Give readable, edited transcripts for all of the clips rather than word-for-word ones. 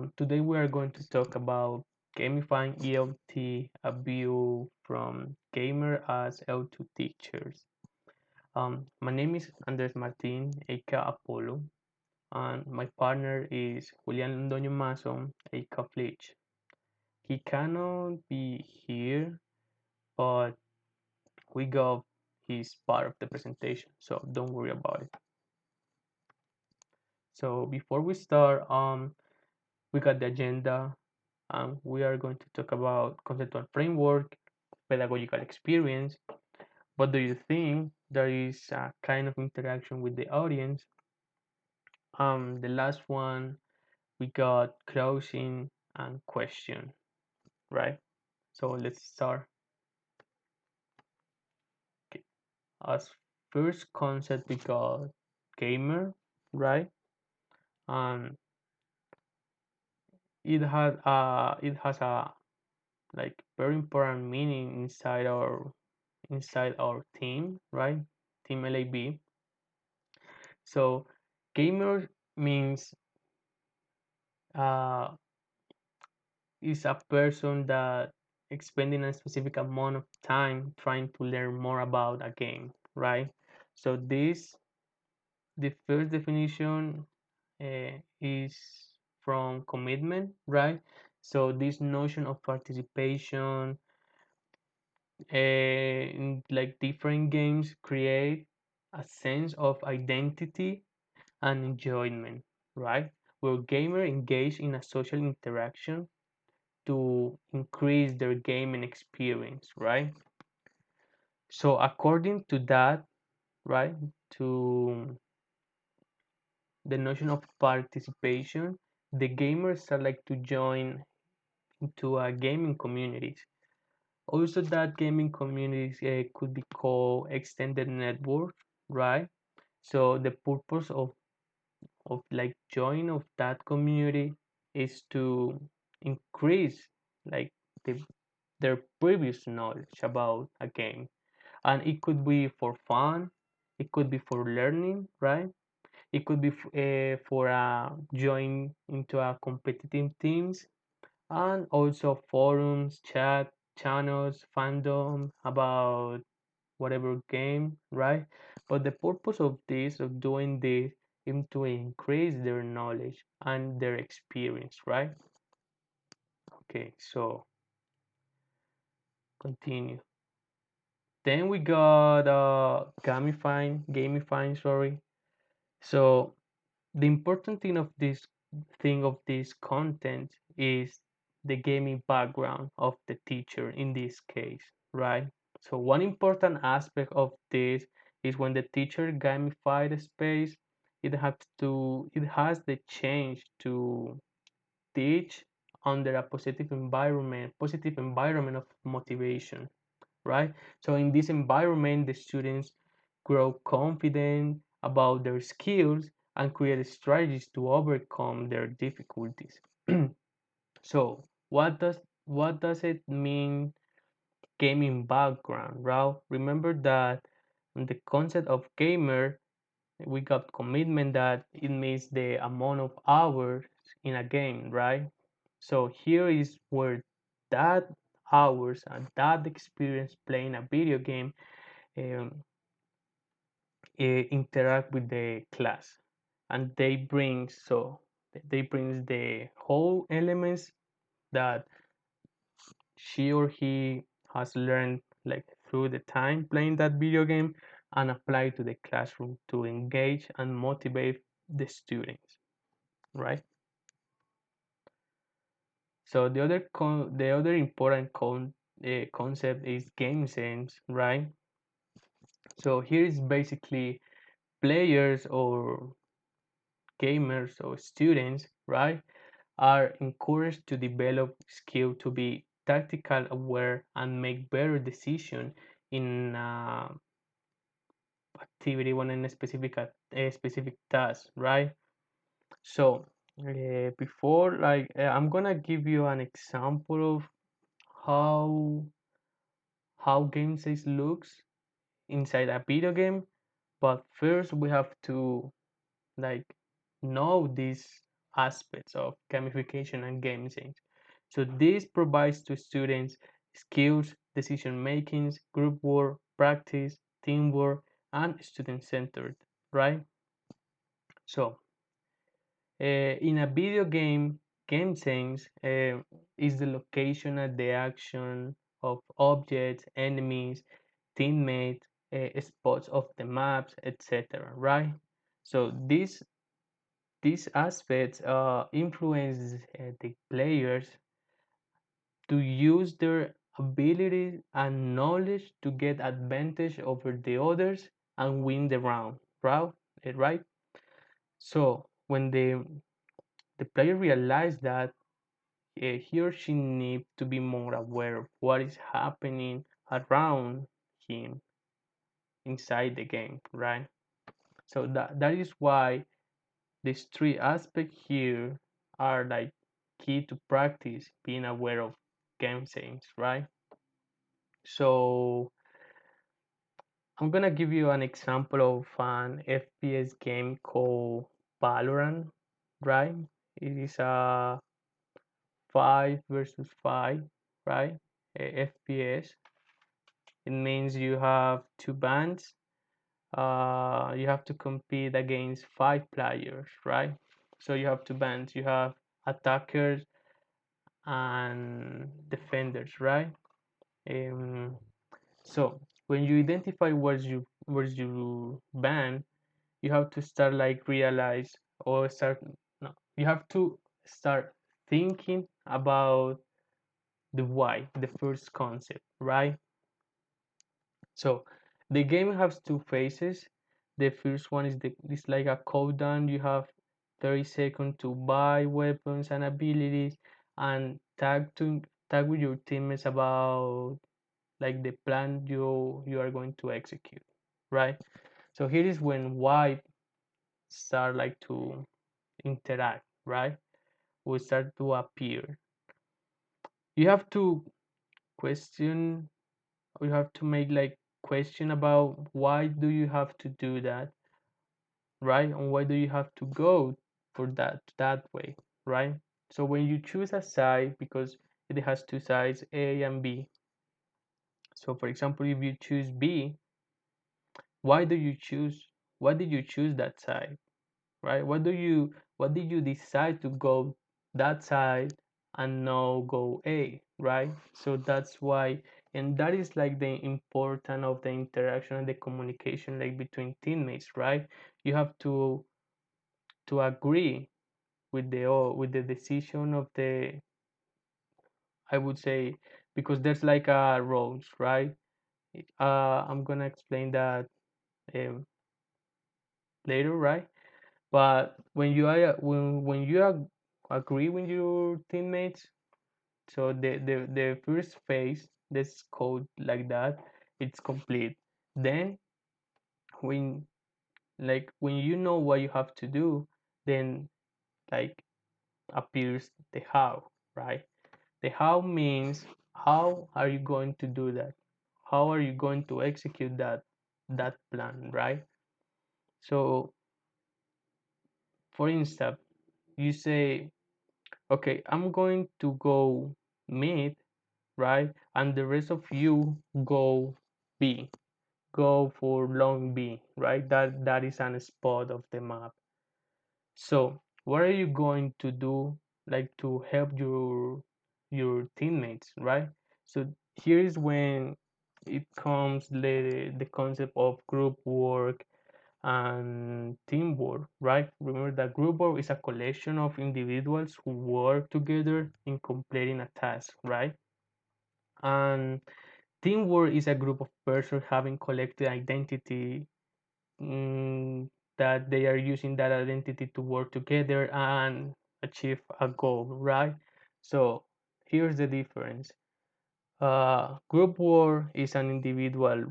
Today we are going to talk about Gamifying ELT, a view from gamer as L2 teachers. My name is Andrés Martín, aka Apollo, and my partner is Julían Londoño Mazo, aka Flitch. He cannot be here, but we got his part of the presentation, so don't worry about it. So before we start, we got the agenda. We are going to talk about conceptual framework, pedagogical experience. What do you think? There is a kind of interaction with the audience. The last one, we got closing and question, right? So let's start. Okay. As first concept, we got gamer, right? Um, it has a like very important meaning inside our team, right? TeamLaV. So gamer means uh, is a person that expending a specific amount of time trying to learn more about a game, right? So the first definition is from commitment, right? So this notion of participation in like different games create a sense of identity and enjoyment, right? Where gamers engage in a social interaction to increase their gaming experience, right? So according to that, right, to the notion of participation, the gamers are like to join into a gaming communities. Also, that gaming communities could be called extended network, right? So the purpose of like join of that community is to increase like the, their previous knowledge about a game, and it could be for fun, it could be for learning, right? It could be for join into a competitive teams, and also forums, chat channels, fandom about whatever game, right? But the purpose of this, of doing this, is to increase their knowledge and their experience, right? Okay, so continue. Then we got gamifying, sorry. So the important thing of this content is the gaming background of the teacher in this case, right? So one important aspect of this is when the teacher gamify the space, it has the change to teach under a positive environment of motivation, right? So in this environment, the students grow confident about their skills and create strategies to overcome their difficulties. So what does it mean gaming background, right? Remember that the concept of gamer, we got commitment that it means the amount of hours in a game, right? So here is where that hours and that experience playing a video game um, interact with the class, and they brings the whole elements that she or he has learned like through the time playing that video game and apply to the classroom to engage and motivate the students, right? So the other important concept is game sense, right? So here is basically players or gamers or students, right, are encouraged to develop skill to be tactical aware and make better decision in activity when in a specific task, right? So before I'm gonna give you an example of how game says looks inside a video game, but first we have to like know this aspects of gamification and gaming. So this provides to students skills, decision making, group work, practice, teamwork, and student-centered, right? So in a video game, game sense is the location and the action of objects, enemies, teammates, spots of the maps, etc. Right? So these aspects influence the players to use their abilities and knowledge to get advantage over the others and win the round. Right? So when the player realizes that he or she needs to be more aware of what is happening around him inside the game, right? So that is why these three aspects here are like key to practice being aware of game settings, right? So I'm gonna give you an example of an FPS game called Valorant, right? It is a 5 versus 5, right? FPS. It means you have two bands. You have to compete against 5 players, right? So you have two bands. You have attackers and defenders, right? Um, so when you identify where's your band, you have to start like realize or start no, you have to start thinking about the why, the first concept, right? So the game has two phases. The first one is like a countdown. You have 30 seconds to buy weapons and abilities and tag with your teammates about like the plan you are going to execute, right? So here is when white start like to interact, right? Will start to appear. You have to question, you have to make like question about why do you have to do that, right? And why do you have to go for that way, right? So when you choose a side, because it has two sides, A and B. So for example, if you choose B, why do you choose why did you choose that side, right? What did you decide to go that side and no go A, right? So that's why, and that is like the important of the interaction and the communication like between teammates, right? You have to agree with the decision of the, I would say, because there's like a roles, right? I'm gonna explain that um, later, right? But when you agree with your teammates, so the first phase, this code like that, it's complete. Then when when you know what you have to do, then like appears the how, right? The how means how are you going to do that? How are you going to execute that plan, right? So for instance, you say, okay, I'm going to go mid, right? And the rest of you go B, go for long B, right? That is an spot of the map. So what are you going to do like to help your teammates, right? So here is when it comes the concept of group work and teamwork, right? Remember that group work is a collection of individuals who work together in completing a task, right? And teamwork is a group of persons having collective identity, mm, that they are using that identity to work together and achieve a goal, right? So here's the difference. Group work is an individual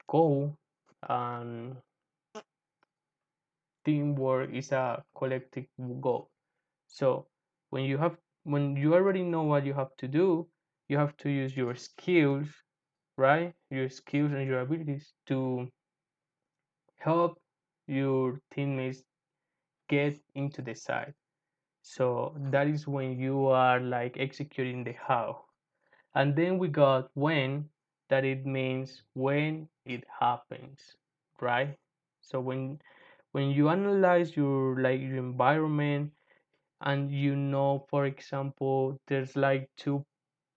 goal, and teamwork is a collective goal. So when you already know what you have to do, you have to use your skills, right? Your skills and your abilities to help your teammates get into the site. So that is when you are like executing the how. And then we got when, that it means when it happens, right? So when you analyze your like your environment, and you know, for example, there's like two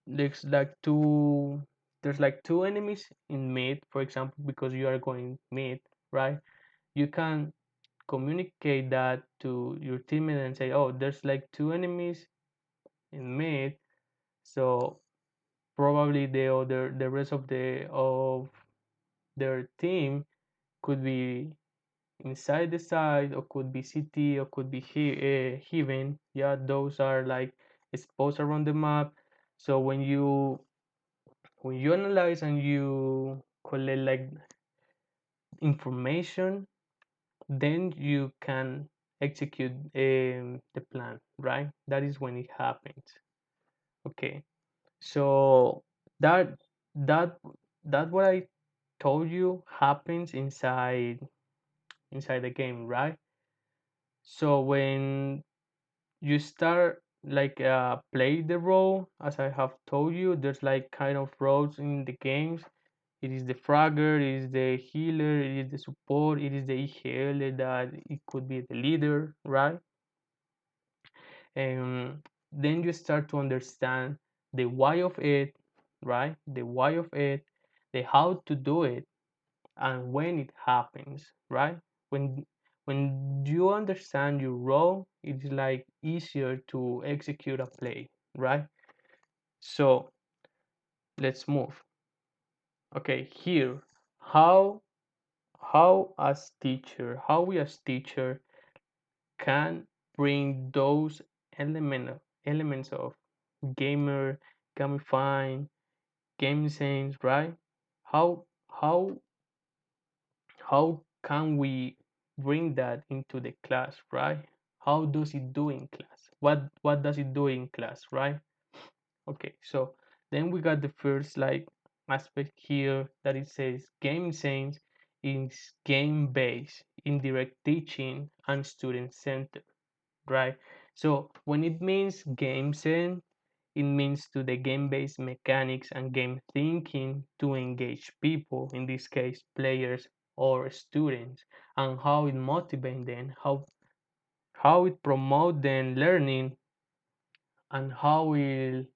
there's like two enemies in mid, for example, because you are going mid, right? You can communicate that to your teammate and say, oh, there's like two enemies in mid, so probably the rest of their team could be inside the side, or could be CT, or could be heaven. Yeah, those are like exposed around the map. So when you analyze and you collect like information, then you can execute the plan, right? That is when it happens. Okay, so that that that what I told you happens inside the game, right? So when you start like play the role, as I have told you, there's like kind of roles in the games. It is the fragger, it is the healer, it is the support, it is the EHL, that it could be the leader, right? And then you start to understand the why of it, right? The why of it, the how to do it, and when it happens, right? When you understand your role, it's like easier to execute a play, right? So let's move. Okay, here, how how we as teacher can bring those elements of gamer, gamifying, game sense, right? How how how can we bring that into the class, right? How does it do in class? What does it do in class, right? Okay, so then we got the first like aspect here, that it says game sense is game based, indirect teaching, and student centered, right? So when it means game sense, it means to the game-based mechanics and game thinking to engage people, in this case players or students, and how it motivates them, how it promotes them learning, and how it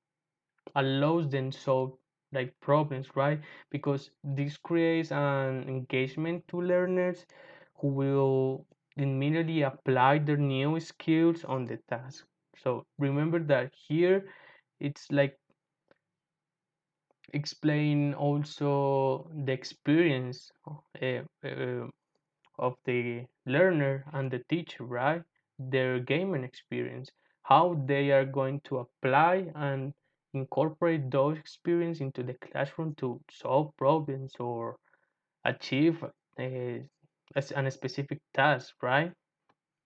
allows them solve like problems, right? Because this creates an engagement to learners who will immediately apply their new skills on the task. So remember that here it's like explain also the experience of the learner and the teacher, right? Their gaming experience, how they are going to apply and incorporate those experience into the classroom to solve problems or achieve a specific task, right?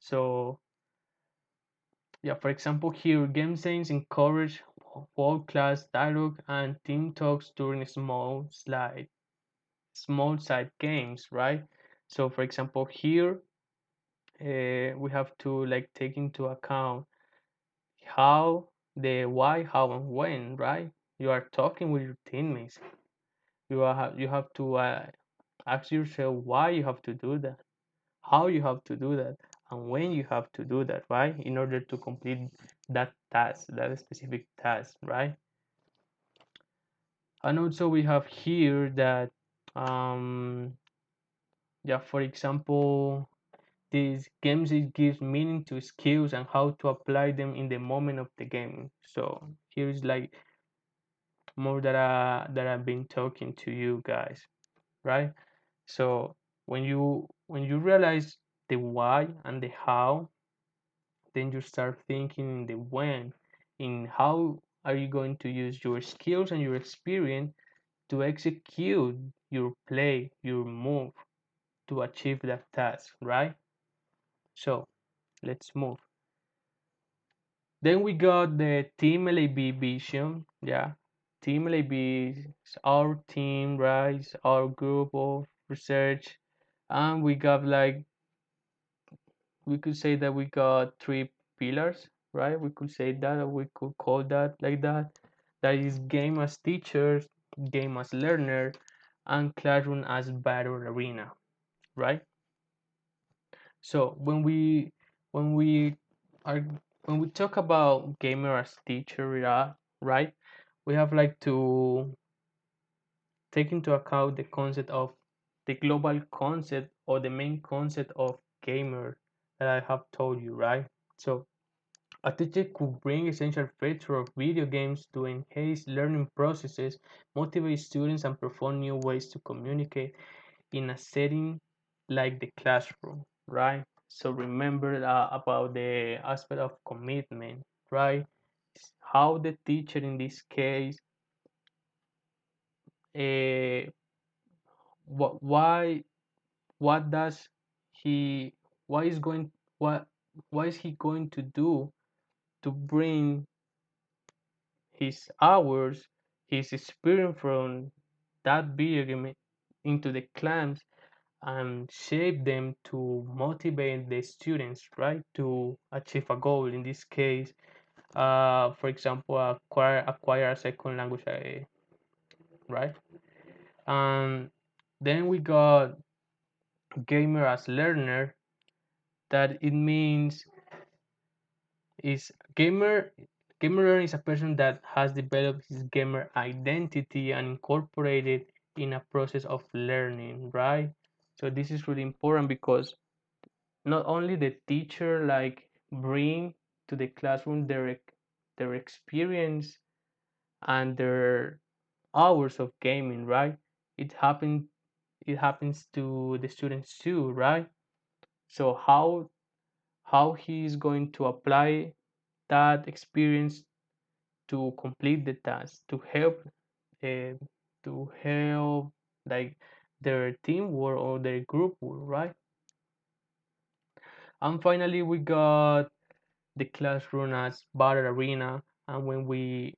So yeah, for example, here game scenes encourage world-class dialogue and team talks during small side games, right? So for example, here we have to like take into account how, the why, how, and when, right? You are talking with your teammates. You have to ask yourself why you have to do that, how you have to do that, and when you have to do that, right? In order to complete that task, that specific task, right? And also we have here that yeah, for example, these games, it gives meaning to skills and how to apply them in the moment of the game. So here's like more that I've been talking to you guys, right? So when you realize the why and the how, then you start thinking in the when, in how are you going to use your skills and your experience to execute your play, your move, to achieve that task, right? So let's move. Then we got the TeamLaV vision. Yeah, TeamLaV is our team, right? It's our group of research, and we got like, we could say that we got three pillars. right? We could say that, or we could call that like that. That is game as teachers, game as learner, and classroom as battle arena, right? So when we are when we talk about gamer as teacher, yeah, right? We have like to take into account the concept of the global concept or the main concept of gamer that I have told you, right? So a teacher could bring essential features of video games to enhance learning processes, motivate students, and perform new ways to communicate in a setting like the classroom, right? So remember about the aspect of commitment, right? How the teacher in this case, uh, why what does he why is going what why is he going to do to bring his hours, his experience from that video game into the class and shape them to motivate the students, right, to achieve a goal. In this case, for example, acquire a second language, right? And then we got gamer as learner. That it means is gamer learner is a person that has developed his gamer identity and incorporated in a process of learning, right? So this is really important because not only the teacher like bring to the classroom their experience and their hours of gaming, right? it happens it happens to the students too, right? So how he is going to apply that experience to complete the task uh, to help like their teamwork or their group work, right? And finally we got the classroom as battle arena. And when we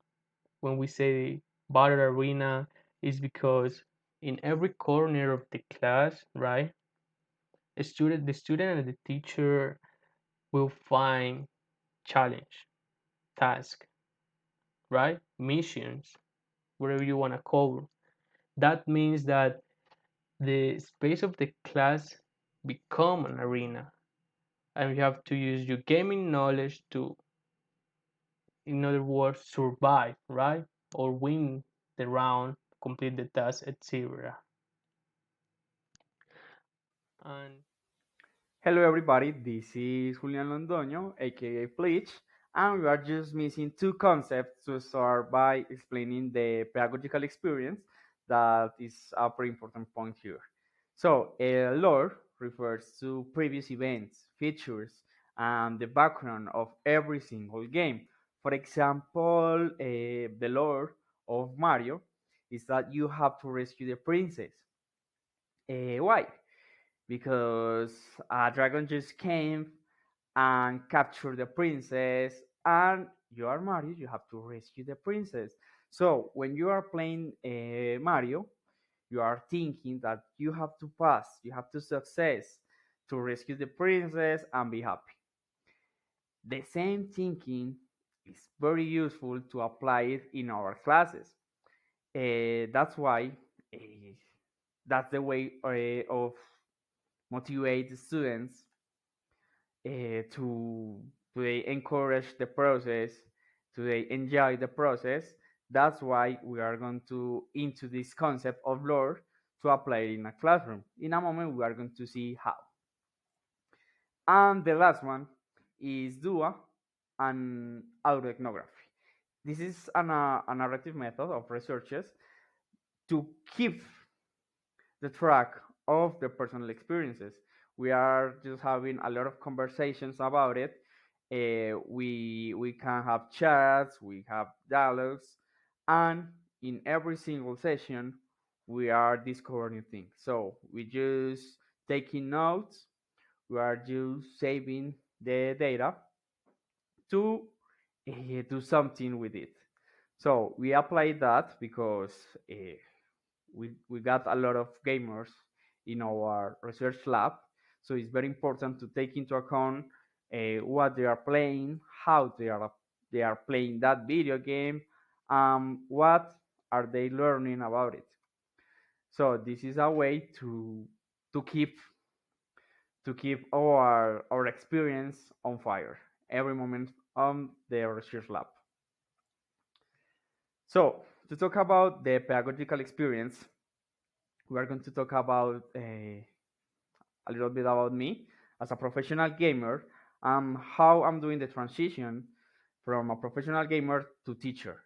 say battle arena is because in every corner of the class, right, the student and the teacher will find challenge, task, right, missions, whatever you want to call. That means that the space of the class become an arena, and you have to use your gaming knowledge to, in other words, survive, right? Or win the round, complete the task, etc. And Hello everybody, this is Julian Londoño, aka Bleach, and we are just missing two concepts to start by explaining the pedagogical experience that is a pretty important point here. So, lore refers to previous events, features, and the background of every single game. For example, the lore of Mario is that you have to rescue the princess. Why? Because a dragon just came and captured the princess, and you are Mario, you have to rescue the princess. So when you are playing Mario, you are thinking that you have to pass, you have to success to rescue the princess and be happy. The same thinking is very useful to apply it in our classes. That's why uh, that's the way of motivate the students to they encourage the process, to they enjoy the process. That's why we are going to into this concept of lore to apply it in a classroom. In a moment, we are going to see how. And the last one is DUA and autoethnography. This is a narrative method of researchers to keep the track of the personal experiences. We are just having a lot of conversations about it. We can have chats, we have dialogues, and in every single session, we are discovering things. So we just taking notes, we are just saving the data to do something with it. So we apply that because we got a lot of gamers in our research lab. So it's very important to take into account what they are playing, how they are playing that video game, what are they learning about it. So this is a way to keep our experience on fire every moment on the research lab. So to talk about the pedagogical experience, we are going to talk about a little bit about me as a professional gamer, how I'm doing the transition from a professional gamer to teacher.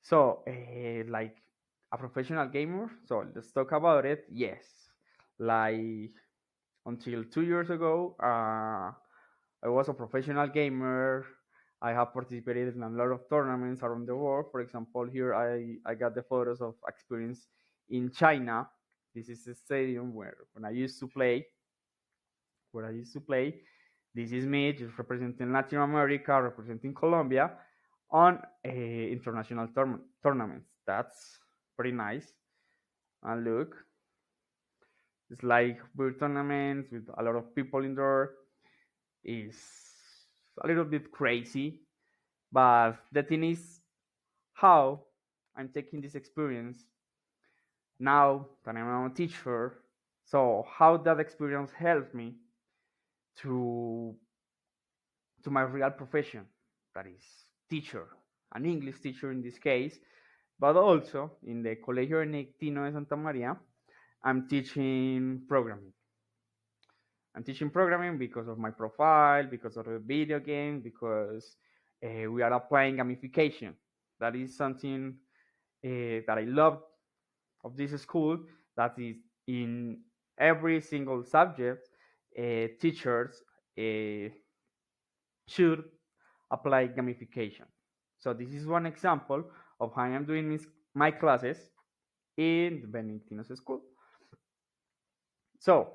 So, like a professional gamer, so let's talk about it. Yes, like until 2 years ago, I was a professional gamer. I have participated in a lot of tournaments around the world. For example, here I got the photos of experience in China. This is the stadium when I used to play. Where I used to play. This is me, just representing Latin America, representing Colombia on international tournaments. That's pretty nice. And look, it's like big tournaments with a lot of people in there. It's a little bit crazy, but the thing is how I'm taking this experience now that I'm a teacher. So how that experience helped me to my real profession, that is teacher, an English teacher in this case, but also in the Colegio Benedictino de Santa Maria, I'm teaching programming. I'm teaching programming because of my profile, because of the video game, because we are applying gamification. That is something that I love of this school. That is in every single subject, teachers should apply gamification. So this is one example of how I'm doing my classes in the Benedictino's school. So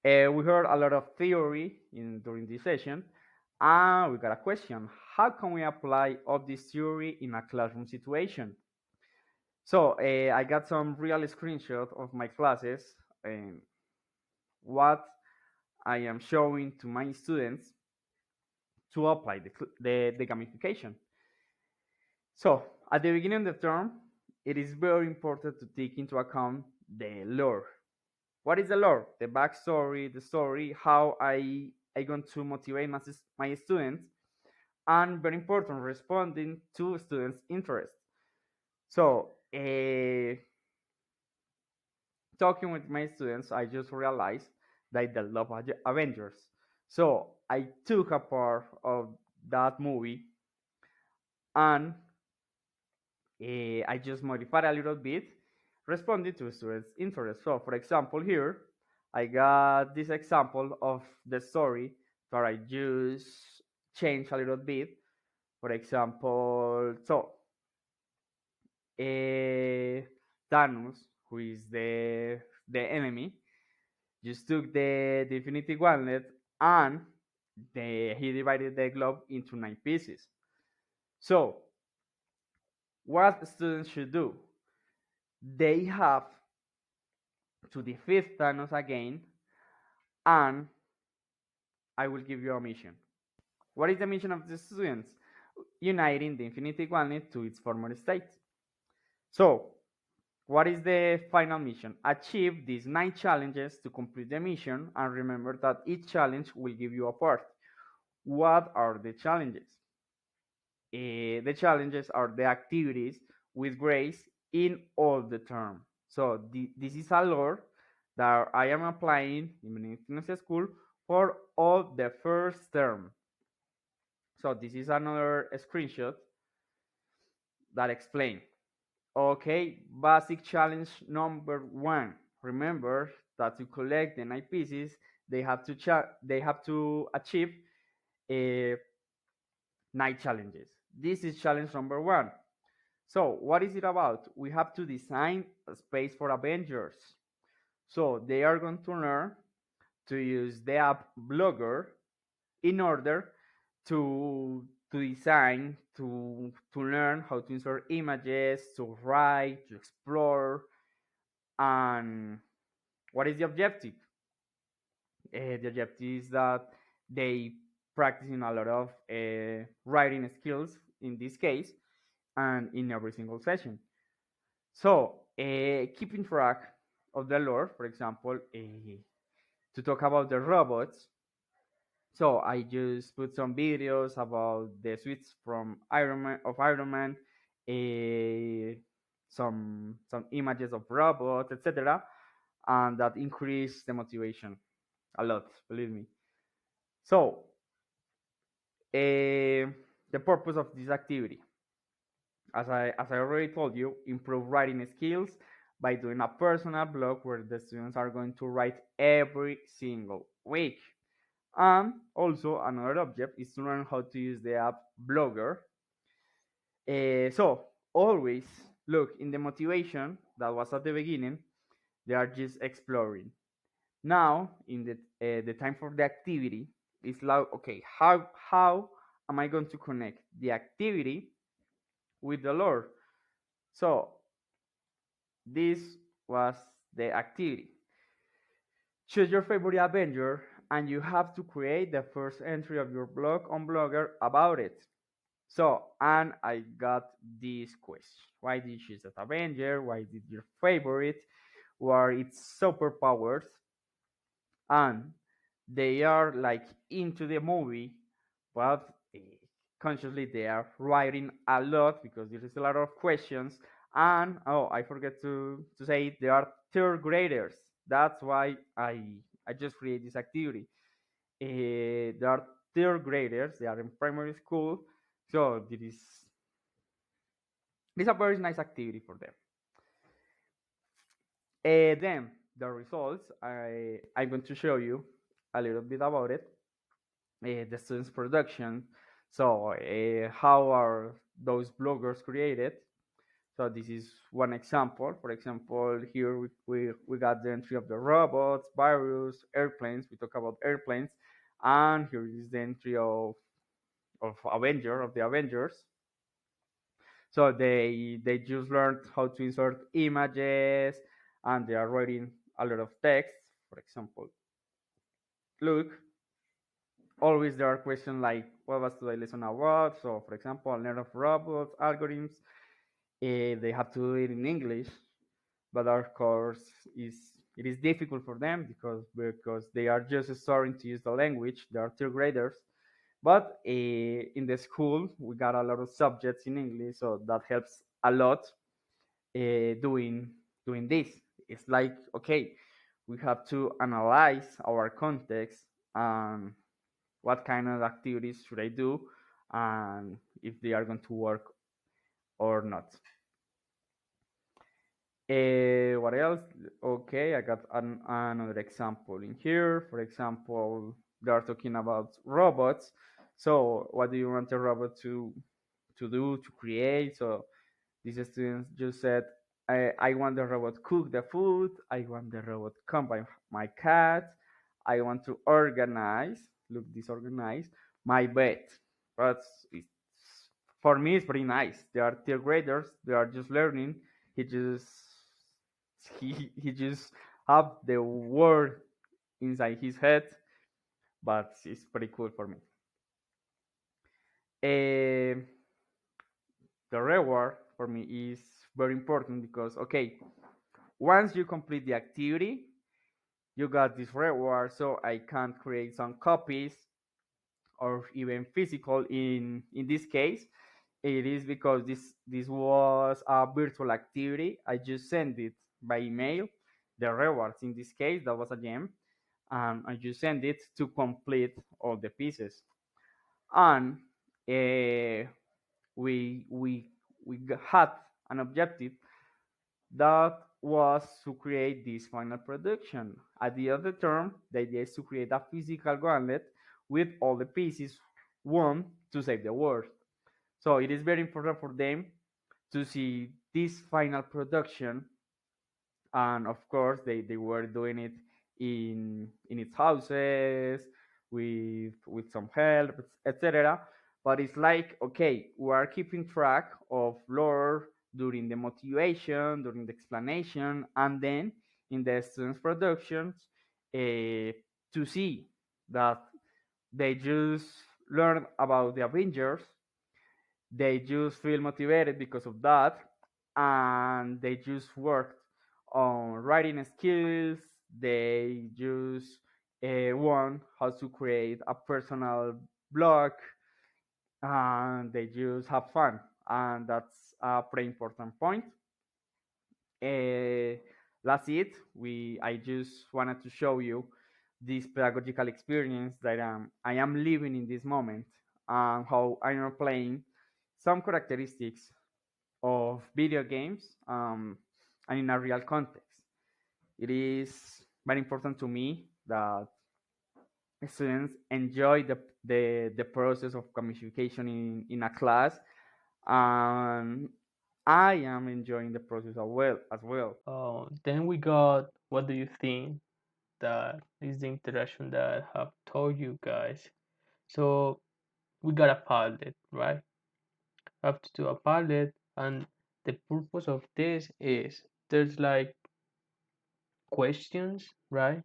we heard a lot of theory during this session, and we got a question: how can we apply all this theory in a classroom situation? So I got some real screenshot of my classes and what I am showing to my students to apply the gamification. So at the beginning of the term, it is very important to take into account the lore. What is the lore? The backstory, the story, how I going to motivate my students, and very important, responding to students' interest. So, talking with my students, I just realized that they love Avengers. So I took a part of that movie and I just modified a little bit, responding to students' interest. So, for example, here I got this example of the story that I just changed a little bit. For example, so Thanos, who is the enemy, just took the Infinity Gauntlet and he divided the globe into 9 pieces. So, what students should do? They have to defeat Thanos again, and I will give you a mission. What is the mission of the students? Uniting the Infinity Gauntlet to its former state. So, what is the final mission? Achieve these 9 challenges to complete the mission, and remember that each challenge will give you a part. What are the challenges? The challenges are the activities with grace in all the term. So this is a lore that I am applying in Benedictino's school for all the first term. So this is another screenshot that explains. Okay, basic challenge number 1. Remember that to collect the 9 pieces, they have to achieve a 9 challenges. This is challenge number 1. So what is it about? We have to design a space for Avengers. So they are going to learn to use the app Blogger in order to design, to learn how to insert images, to write, to explore. And what is the objective? The objective is that they practicing a lot of writing skills in this case and in every single session. So keeping track of the lore, for example, to talk about the robots. So I just put some videos about the suites from Iron Man, some images of robots, etc., and that increased the motivation a lot. Believe me. So the purpose of this activity, as I already told you, improve writing skills by doing a personal blog where the students are going to write every single week. And also another object is to learn how to use the app Blogger. So always look in the motivation that was at the beginning, they are just exploring. Now in the time for the activity, it's like, okay, how am I going to connect the activity with the lore? So this was the activity. Choose your favorite Avenger, and you have to create the first entry of your blog on Blogger about it. So, and I got this question. Why did you choose that Avenger? Why did your favorite? What are its superpowers? And they are like into the movie, but consciously they are writing a lot because there is a lot of questions. And oh, I forget to say they are third graders. That's why I just create this activity. They are third graders. They are in primary school, so this is a very nice activity for them. Then the results. I'm going to show you a little bit about it. The students' production. So how are those bloggers created? So this is one example. For example, here we got the entry of the robots, virus, airplanes. We talk about airplanes, and here is the entry of the Avengers. So they just learned how to insert images, and they are writing a lot of text. For example, look, always there are questions like what was today's lesson about. So for example, learn of robots, algorithms. They have to do it in English, but of course it is difficult for them because they are just starting to use the language. They are third graders. But in the school, we got a lot of subjects in English, so that helps a lot doing this. It's like, okay, we have to analyze our context and what kind of activities should I do and if they are going to work or not. What else? Okay, I got another example in here. For example, they are talking about robots. So, what do you want a robot to do, to create? So, these students just said, I want the robot cook the food. I want the robot come by my cat. I want to organize, look disorganized, my bed. But for me, it's pretty nice. They are third graders. They are just learning. He just he just have the word inside his head, but it's pretty cool for me. Uh, the reward for me is very important because okay, once you complete the activity, you got this reward. So I can create some copies or even physical. In this case, it is because this was a virtual activity. I just sent it by email. The rewards in this case, that was a gem, and I just sent it to complete all the pieces. And we had an objective that was to create this final production. At the end of the term, the idea is to create a physical gauntlet with all the pieces, one to save the world. So it is very important for them to see this final production, and of course they were doing it in its houses with some help, etc. But it's like, okay, we are keeping track of lore during the motivation, during the explanation, and then in the students productions, to see that They just learn about the Avengers. They just feel motivated because of that, and they just work on writing skills. They just want how to create a personal blog, and they just have fun, and that's a pretty important point. Uh, that's it. I just wanted to show you this pedagogical experience that I am living in this moment, and how I am playing some characteristics of video games, and in a real context. It is very important to me that students enjoy the process of gamification in a class, and I am enjoying the process as well. Then we got, what do you think that is the interaction that I have told you guys? So we got a palette, right? Have to do a palette, and the purpose of this is there's like questions, right?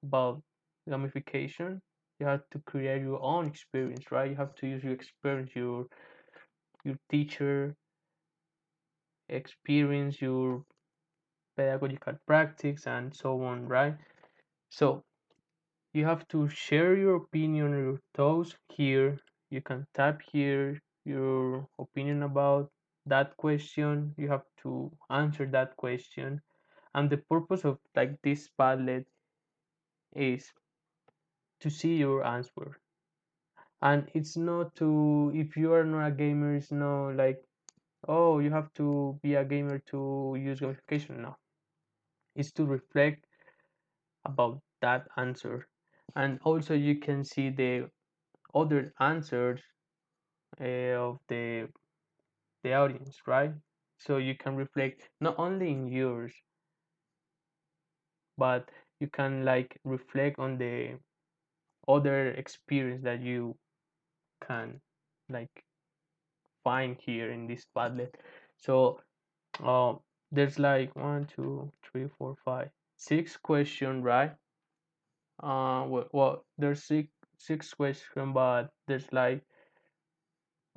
About gamification. You have to create your own experience, right? You have to use your experience, your teacher experience, your pedagogical practice, and so on, right? So you have to share your opinion, your thoughts here. You can type here your opinion about that question. You have to answer that question. And the purpose of like this Padlet is to see your answer. And it's not to, if you are not a gamer, it's not like, oh, you have to be a gamer to use gamification. No, it's to reflect about that answer. And also you can see the other answers of the audience, right? So you can reflect not only in yours, but you can like reflect on the other experience that you can like find here in this Padlet. So uh, there's like one, two, three, four, five, six question, right? Well, there's six question, but there's like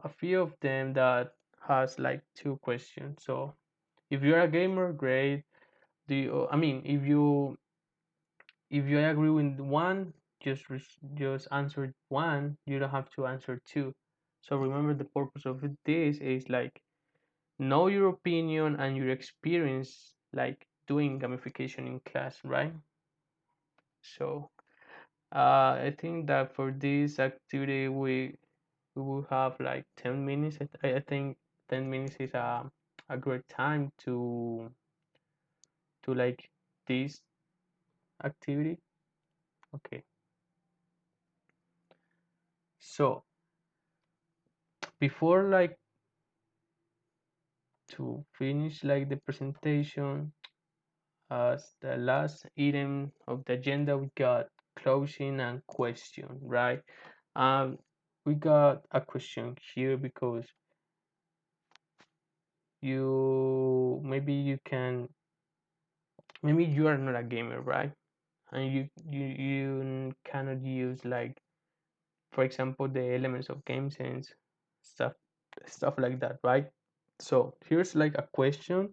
a few of them that has like two questions. So if you're a gamer, great. Do you, I mean, if you agree with one, just answer one. You don't have to answer two. So remember, the purpose of this is like know your opinion and your experience, like doing gamification in class, right? So I think that for this activity we will have like 10 minutes. I think 10 minutes is a great time to like this activity. Okay, so before like to finish like the presentation, as the last item of the agenda, we got closing and question, right? Um, we got a question here because you can, maybe you are not a gamer, right? And you cannot use like, for example, the elements of game sense, stuff stuff like that, right? So here's like a question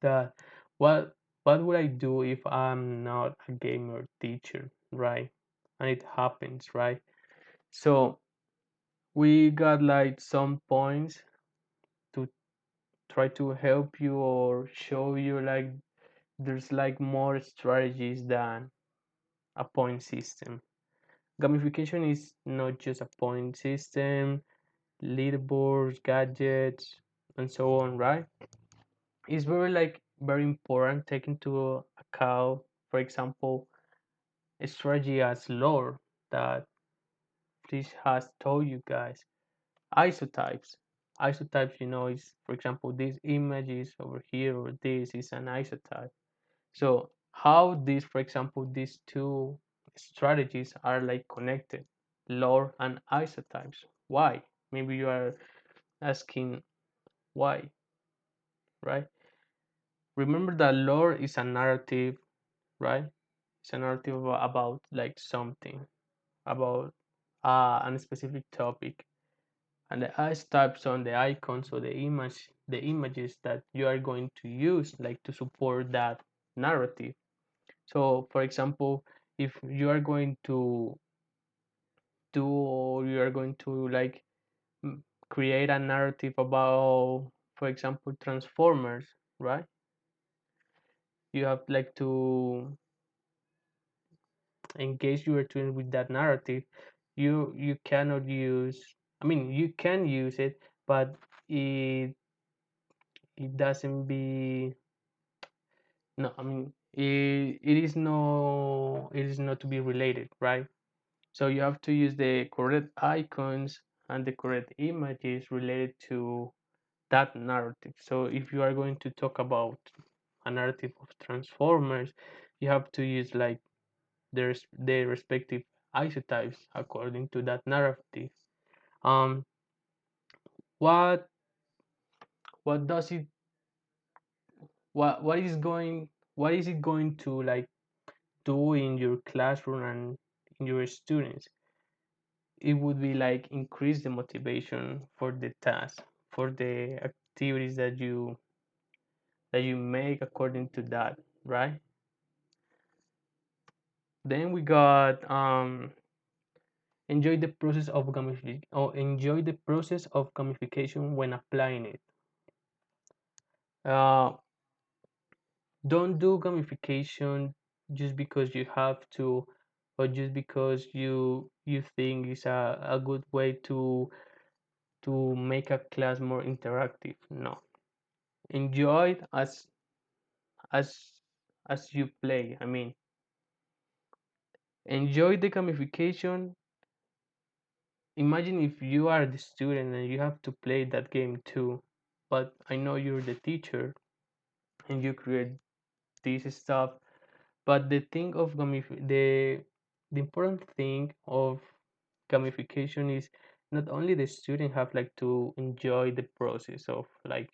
that what would I do if I'm not a gamer teacher, right? And it happens, right? So we got like some points to try to help you or show you like there's like more strategies than a point system. Gamification is not just a point system, leaderboards, gadgets, and so on, right? It's very important taking into account, for example, a strategy as lore that this has told you guys. Isotypes. Isotypes, is, for example, this image is over here or this is an isotype. So how these, for example, these two strategies are like connected, lore and isotypes. Why? Maybe you are asking why, right? Remember that lore is a narrative, right? It's a narrative about like something. about a specific topic, and the eyes types on the icons or the images that you are going to use like to support that narrative. So for example, if you are going to do, or you are going to like create a narrative about, for example, transformers, right? You have like to engage your students with that narrative. You cannot use, I mean, you can use it, but it it doesn't be, no, I mean, it is not to be related, right? So you have to use the correct icons and the correct images related to that narrative. So if you are going to talk about a narrative of transformers, you have to use like their respective isotypes according to that narrative. um what what does it what is it going to like do in your classroom and in your students? It would be like increase the motivation for the task, for the activities that you make according to that, right? Then we got enjoy the process of gamification, or enjoy the process of gamification when applying it. uh, don't do gamification just because you have to, or just because you think it's a good way to make a class more interactive. No, enjoy it as as you play. I mean, enjoy the gamification. Imagine if you are the student and you have to play that game too, but I know you're the teacher and you create this stuff. But the thing of the important thing of gamification is not only the student have like to enjoy the process of like,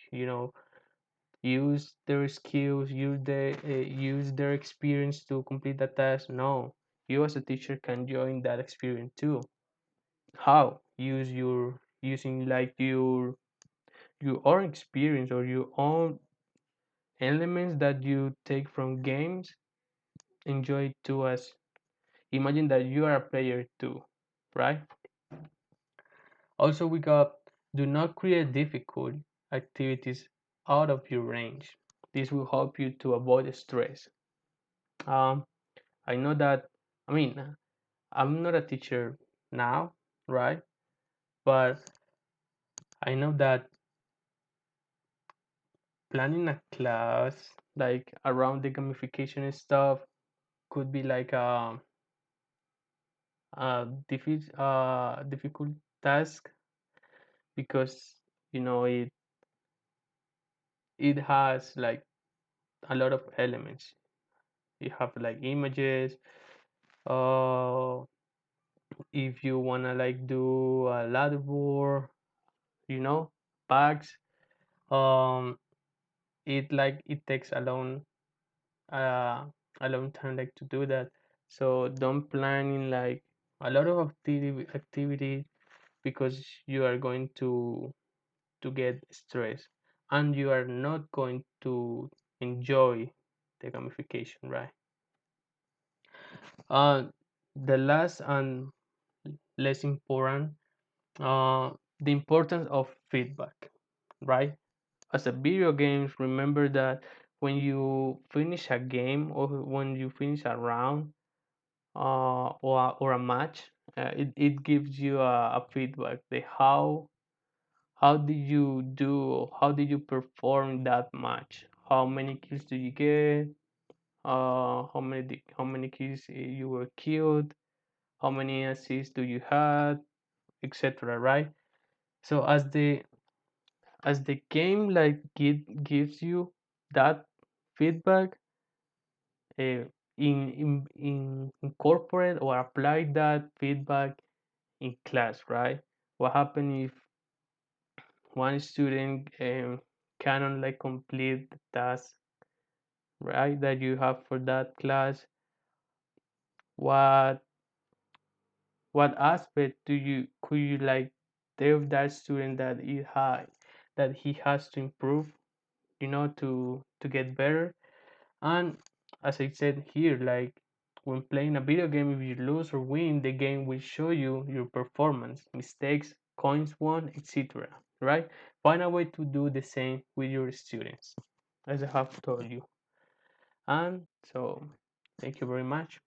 use their skills, use their experience to complete the task. No, you as a teacher can join that experience too. How? Use your using like your own experience or your own elements that you take from games. Enjoy it too, as imagine that you are a player too, right? Also, we got do not create difficult activities out of your range. This will help you to avoid stress. Um, I know that, I mean, I'm not a teacher now, right? But I know that planning a class like around the gamification and stuff could be like a difficult task, because it has like a lot of elements. You have like images. Uh, if you wanna like do a ladder board, you know, bags. Um, it takes uh a long time like to do that. So don't plan in like a lot of activity, because you are going to get stressed and you are not going to enjoy the gamification, right? Uh, the last and less important, uh, the importance of feedback, right? As a video games, remember that when you finish a game or when you finish a round, or a match, it gives you a feedback. How did you do? How did you perform that match? How many kills do you get? How many kills you were killed? How many assists do you had, etc. Right? So as the game like gives you that feedback, uh, incorporate or apply that feedback in class, right? What happens if one student cannot like complete the task, right, that you have for that class? What what aspect could you like tell that student that he has to improve, to get better. And as I said here, like when playing a video game, if you lose or win, the game will show you your performance, mistakes, coins won, etc. Right? Find a way to do the same with your students, as I have told you. And so, thank you very much.